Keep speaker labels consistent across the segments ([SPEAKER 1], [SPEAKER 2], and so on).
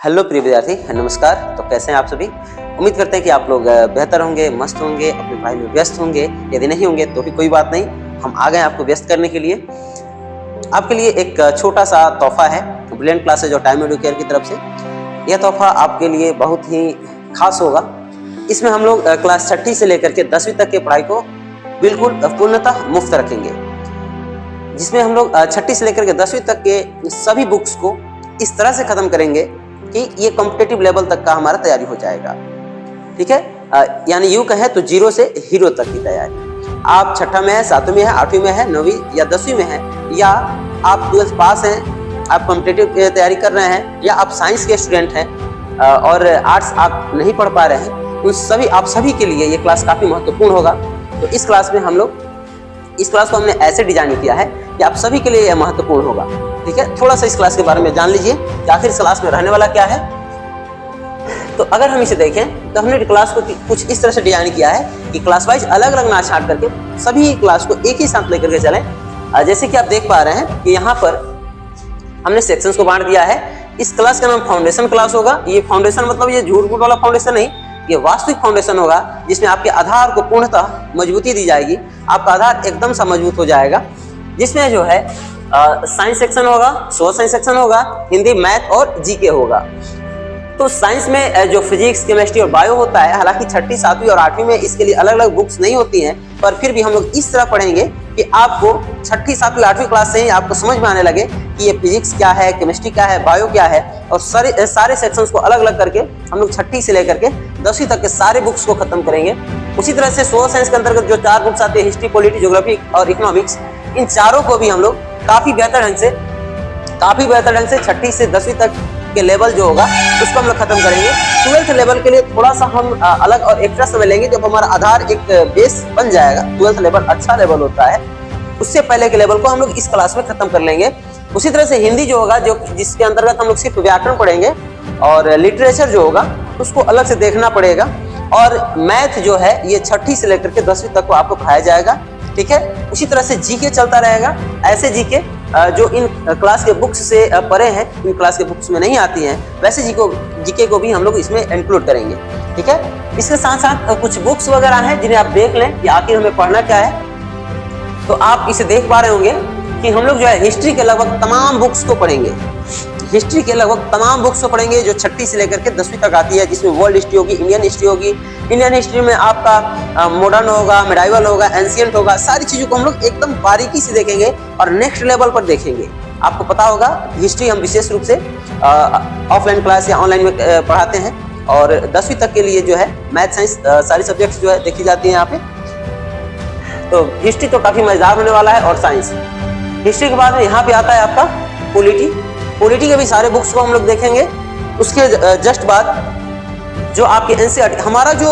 [SPEAKER 1] Hello प्रिय विद्यार्थी, नमस्कार। तो कैसे हैं आप सभी? उम्मीद करते हैं कि आप लोग बेहतर होंगे, मस्त होंगे, अपनी पढ़ाई में व्यस्त होंगे। यदि नहीं होंगे तो भी कोई बात नहीं, हम आ गए आपको व्यस्त करने के लिए। आपके लिए एक छोटा सा तोहफा है ब्रिलियंट क्लासेज और टाइम एडुकेयर की तरफ से। यह तोहफा आपके लिए बहुत ही खास होगा। इसमें हम लोग क्लास 6ठी से लेकर के 10वीं तक की पढ़ाई को बिल्कुल पूर्णतः मुफ्त रखेंगे, जिसमें हम लोग 6ठी से लेकर के 10वीं तक के सभी बुक्स को इस तरह से खत्म करेंगे कि ये कॉम्पिटिटिव लेवल तक का हमारा तैयारी हो जाएगा। ठीक है, यानी यूं कहें तो 0 से हीरो तक की तैयारी। आप 6ठा में है, 7वीं में है, 8वीं में है, 9वीं या 10वीं में है, या आप 12th पास हैं, आप कॉम्पिटिटिव की तैयारी कर रहे हैं, या आप साइंस के स्टूडेंट हैं और आर्ट्स आप नहीं पढ़ पा रहे हैं, उन आप सभी के लिए ये क्लास काफ़ी महत्वपूर्ण होगा। तो इस क्लास में हम लोग इस क्लास को हमने ऐसे डिजाइन किया है कि आप सभी के लिए यह महत्वपूर्ण होगा। ठीक है, थोड़ा सा इस क्लास के बारे में जान लीजिए कि आखिर इस क्लास में रहने वाला क्या है। तो अगर हम इसे देखें तो हमने क्लास को कुछ इस तरह से डिजाइन किया है कि क्लास वाइज अलग अलग ना छांट करके सभी क्लास को एक ही साथ लेकर के चलें। जैसे कि आप देख पा रहे हैं कि यहाँ पर हमने सेक्शंस को बांट दिया है। इस क्लास का नाम फाउंडेशन क्लास होगा। ये फाउंडेशन मतलब ये झूठ मूठ वाला फाउंडेशन नहीं, ये वास्तविक फाउंडेशन होगा, जिसमें आपके आधार को पूर्णतः मजबूती दी जाएगी। आपका आधार एकदम सा मजबूत हो जाएगा, जिसमें जो है साइंस सेक्शन होगा, सोशल साइंस सेक्शन होगा, हिंदी, मैथ और जीके होगा। तो साइंस में जो फिजिक्स, केमिस्ट्री और बायो होता है, हालांकि 6ठी, 7वीं और 8वीं में इसके लिए अलग अलग बुक्स नहीं होती हैं, पर फिर भी हम लोग इस तरह पढ़ेंगे कि आपको 6ठी, 7वीं, 8वीं क्लास से ही आपको समझ में आने लगे कि ये फिजिक्स क्या है, केमिस्ट्री क्या है, बायो क्या है, और सारे सेक्शंस को अलग अलग करके हम लोग 6ठी से लेकर के 10वीं तक के सारे बुक्स को खत्म करेंगे। उसी तरह से सोशल साइंस के अंतर्गत जो 4 बुक्स आते हैं, हिस्ट्री, पॉलिटी, ज्योग्राफी और इकोनॉमिक्स, इन चारों को भी हम लोग काफी बेहतर ढंग से 6ठी से 10वीं तक के लेवल जो होगा उसको हम लोग खत्म करेंगे। 12th लेवल के लिए थोड़ा सा हम अलग और एक्स्ट्रा समय लेंगे, जब हमारा आधार एक बेस बन जाएगा। 12th लेवल अच्छा लेवल होता है, उससे पहले के लेवल को हम लोग इस क्लास में खत्म कर लेंगे। उसी तरह से हिंदी जो होगा, जो जिसके अंतर्गत हम लोग सिर्फ व्याकरण पढ़ेंगे, और लिटरेचर जो होगा उसको अलग से देखना पड़ेगा। और मैथ जो है ये 6ठी से लेकर के 10वीं तक को आपको पढ़ाया जाएगा। ठीक है, उसी तरह से जीके चलता रहेगा। ऐसे जीके जो इन क्लास के बुक्स से परे हैं, इन क्लास के बुक्स में नहीं आती हैं, वैसे जीके को भी हम लोग इसमें इंक्लूड करेंगे। ठीक है, इसके साथ साथ कुछ बुक्स वगैरह हैं जिन्हें आप देख लें कि आखिर हमें पढ़ना क्या है। तो आप इसे देख पा रहे होंगे कि हम लोग जो है हिस्ट्री के लगभग तमाम बुक्स को पढ़ेंगे। हिस्ट्री के लगभग तमाम बुक्स को पढ़ेंगे जो 6ठी से लेकर के 10वीं तक आती है, जिसमें वर्ल्ड हिस्ट्री होगी, इंडियन हिस्ट्री होगी। इंडियन हिस्ट्री में आपका मॉडर्न होगा, मिडाइवल होगा, एंशिएंट होगा। सारी चीजों को हम लोग एकदम बारीकी से देखेंगे और नेक्स्ट लेवल पर देखेंगे। आपको पता होगा हिस्ट्री हम विशेष रूप से ऑफलाइन क्लास या ऑनलाइन में पढ़ाते हैं, और 10वीं तक के लिए जो है मैथ, साइंस सारी सब्जेक्ट्स जो है देखी जाती है यहाँ पे। तो हिस्ट्री तो काफी मजेदार होने वाला है। और साइंस, हिस्ट्री के बाद में यहाँ पे आता है आपका पॉलिटी के भी सारे बुक्स को हम लोग देखेंगे। उसके जस्ट बाद जो आपके एनसीईआरटी, हमारा जो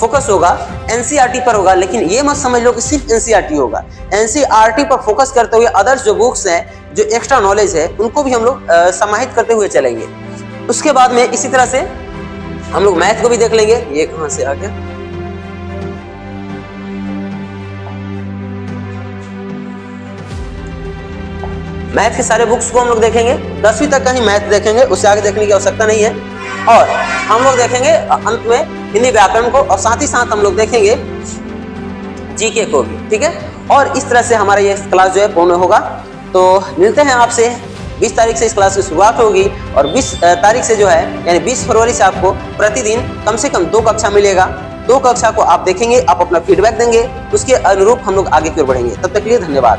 [SPEAKER 1] फोकस होगा एनसीईआरटी पर होगा, लेकिन ये मत समझ लो कि सिर्फ एनसीईआरटी होगा। एनसीईआरटी पर फोकस करते हुए अदर्स जो बुक्स हैं, जो एक्स्ट्रा नॉलेज है, उनको भी हम लोग समाहित करते हुए चलेंगे। उसके बाद में इसी तरह से हम लोग मैथ को भी देख लेंगे। ये कहाँ से आ गया? मैथ के सारे बुक्स को हम लोग देखेंगे। 10वीं तक का ही मैथ देखेंगे, उससे आगे देखने की आवश्यकता नहीं है। और हम लोग देखेंगे अंत में हिंदी व्याकरण को, और साथ ही साथ हम लोग देखेंगे जीके को भी। ठीक है, और इस तरह से हमारा ये क्लास जो है पूर्ण होगा। तो मिलते हैं आपसे 20 तारीख से इस क्लास की शुरुआत होगी, और 20 तारीख से जो है यानी 20 फरवरी से आपको प्रतिदिन कम से कम 2 कक्षा मिलेगा। 2 कक्षा को आप देखेंगे, आप अपना फीडबैक देंगे, उसके अनुरूप हम लोग आगे की ओर बढ़ेंगे। तब तक के लिए धन्यवाद।